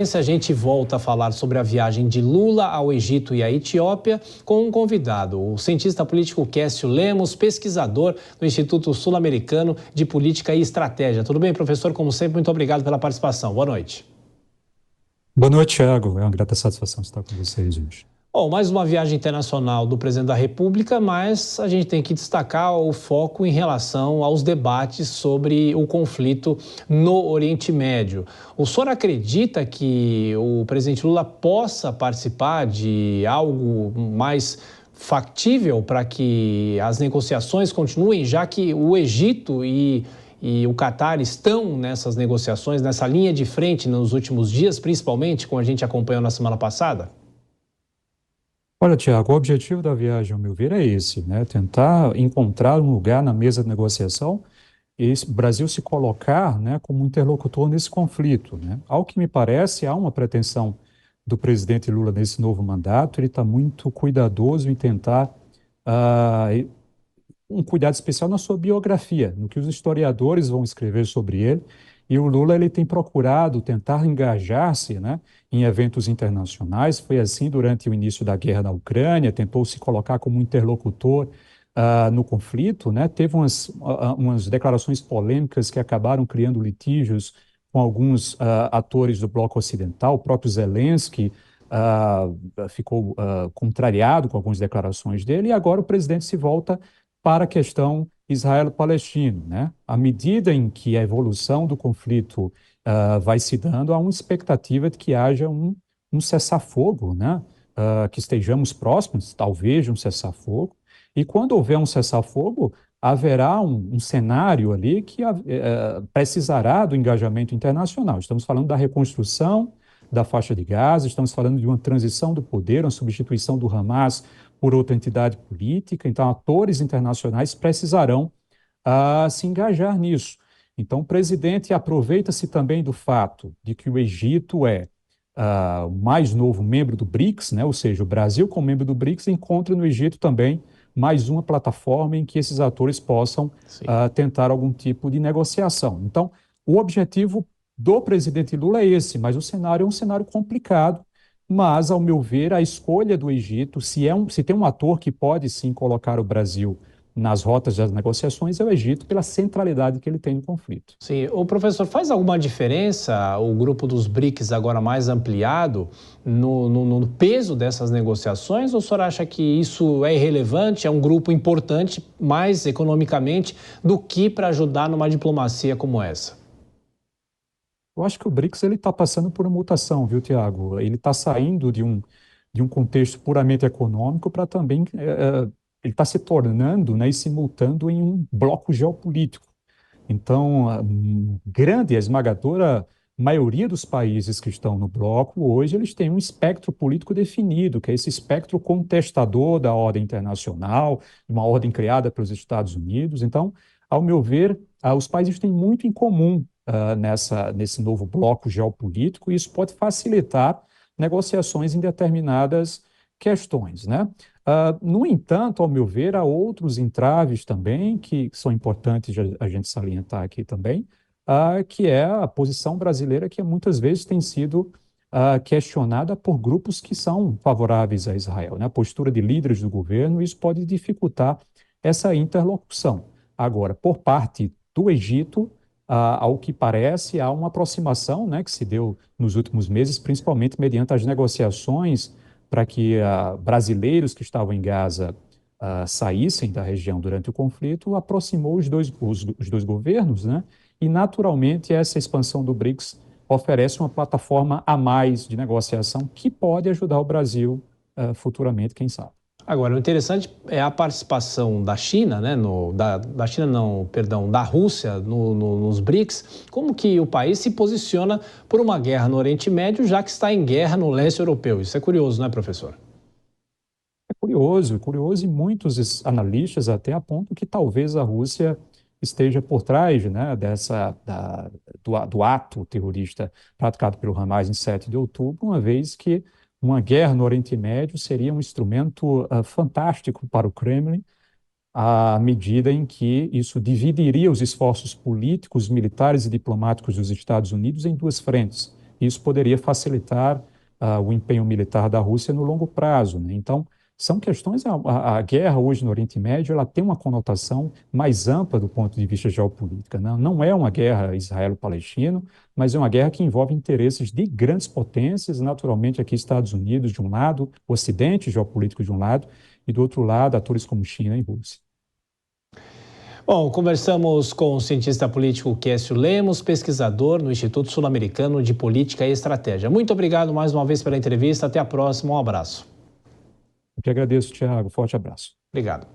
A gente volta a falar sobre a viagem de Lula ao Egito e à Etiópia com um convidado, o cientista político Kécio Lemos, pesquisador do Instituto Sul-Americano de Política e Estratégia. Tudo bem, professor? Como sempre, muito obrigado pela participação. Boa noite. Boa noite, Thiago. É uma grata satisfação estar com vocês hoje. Bom, mais uma viagem internacional do presidente da República, mas a gente tem que destacar o foco em relação aos debates sobre o conflito no Oriente Médio. O senhor acredita que o presidente Lula possa participar de algo mais factível para que as negociações continuem, já que o Egito e o Catar estão nessas negociações, nessa linha de frente nos últimos dias, principalmente, como a gente acompanhou na semana passada? Olha, Thiago, o objetivo da viagem, ao meu ver, é esse, né? Tentar encontrar um lugar na mesa de negociação e o Brasil se colocar, né, como interlocutor nesse conflito, né? Ao que me parece, há uma pretensão do presidente Lula nesse novo mandato, ele está muito cuidadoso em tentar um cuidado especial na sua biografia, no que os historiadores vão escrever sobre ele. E o Lula ele tem procurado tentar engajar-se, né, em eventos internacionais. Foi assim durante o início da guerra na Ucrânia, tentou se colocar como interlocutor no conflito, né? Teve umas declarações polêmicas que acabaram criando litígios com alguns atores do bloco ocidental. O próprio Zelensky ficou contrariado com algumas declarações dele, e agora o presidente se volta para a questão Israelo-Palestina, né? À medida em que a evolução do conflito vai se dando, há uma expectativa de que haja um cessar-fogo, né? Que estejamos próximos, talvez, de um cessar-fogo. E quando houver um cessar-fogo, haverá um cenário ali que precisará do engajamento internacional. Estamos falando da reconstrução da faixa de Gaza, estamos falando de uma transição do poder, uma substituição do Hamas por outra entidade política. Então, atores internacionais precisarão se engajar nisso. Então, o presidente aproveita-se também do fato de que o Egito é o mais novo membro do BRICS, né? Ou seja, o Brasil, como membro do BRICS, encontra no Egito também mais uma plataforma em que esses atores possam tentar algum tipo de negociação. Então, o objetivo do presidente Lula é esse, mas o cenário é um cenário complicado. Mas, ao meu ver, a escolha do Egito, se tem um ator que pode sim colocar o Brasil nas rotas das negociações, é o Egito, pela centralidade que ele tem no conflito. Sim, o professor, faz alguma diferença o grupo dos BRICS agora mais ampliado no peso dessas negociações, ou o senhor acha que isso é irrelevante, é um grupo importante mais economicamente do que para ajudar numa diplomacia como essa? Eu acho que o BRICS está passando por uma mutação, viu, Tiago? Ele está saindo de um contexto puramente econômico para também ele está se tornando, né, e se mutando em um bloco geopolítico. Então, a grande, a esmagadora maioria dos países que estão no bloco hoje, eles têm um espectro político definido, que é esse espectro contestador da ordem internacional, uma ordem criada pelos Estados Unidos. Então, ao meu ver, os países têm muito em comum nesse novo bloco geopolítico, e isso pode facilitar negociações em determinadas questões, né? No entanto, ao meu ver, há outros entraves também que são importantes a gente salientar aqui também, que é a posição brasileira, que muitas vezes tem sido questionada por grupos que são favoráveis a Israel, né? A postura de líderes do governo, isso pode dificultar essa interlocução. Agora, por parte do Egito, ao que parece, há uma aproximação, né, que se deu nos últimos meses, principalmente mediante as negociações para que brasileiros que estavam em Gaza saíssem da região durante o conflito, aproximou os dois governos, né? E, naturalmente, essa expansão do BRICS oferece uma plataforma a mais de negociação que pode ajudar o Brasil futuramente, quem sabe. Agora, o interessante é a participação da China, né, da China não, perdão, da Rússia nos BRICS. Como que o país se posiciona por uma guerra no Oriente Médio, já que está em guerra no leste europeu? Isso é curioso, não é, professor? É curioso, e muitos analistas até apontam que talvez a Rússia esteja por trás, né, do ato terrorista praticado pelo Hamas em 7 de outubro, uma vez que uma guerra no Oriente Médio seria um instrumento fantástico para o Kremlin, à medida em que isso dividiria os esforços políticos, militares e diplomáticos dos Estados Unidos em duas frentes. Isso poderia facilitar o empenho militar da Rússia no longo prazo, né? Então, são questões, a guerra hoje no Oriente Médio, ela tem uma conotação mais ampla do ponto de vista geopolítico, né? Não é uma guerra israelo-palestino, mas é uma guerra que envolve interesses de grandes potências, naturalmente aqui Estados Unidos de um lado, Ocidente geopolítico de um lado, e do outro lado, atores como China e Rússia. Bom, conversamos com o cientista político Kécio Lemos, pesquisador no Instituto Sul-Americano de Política e Estratégia. Muito obrigado mais uma vez pela entrevista. Até a próxima. Um abraço. Eu que agradeço, Thiago. Forte abraço. Obrigado.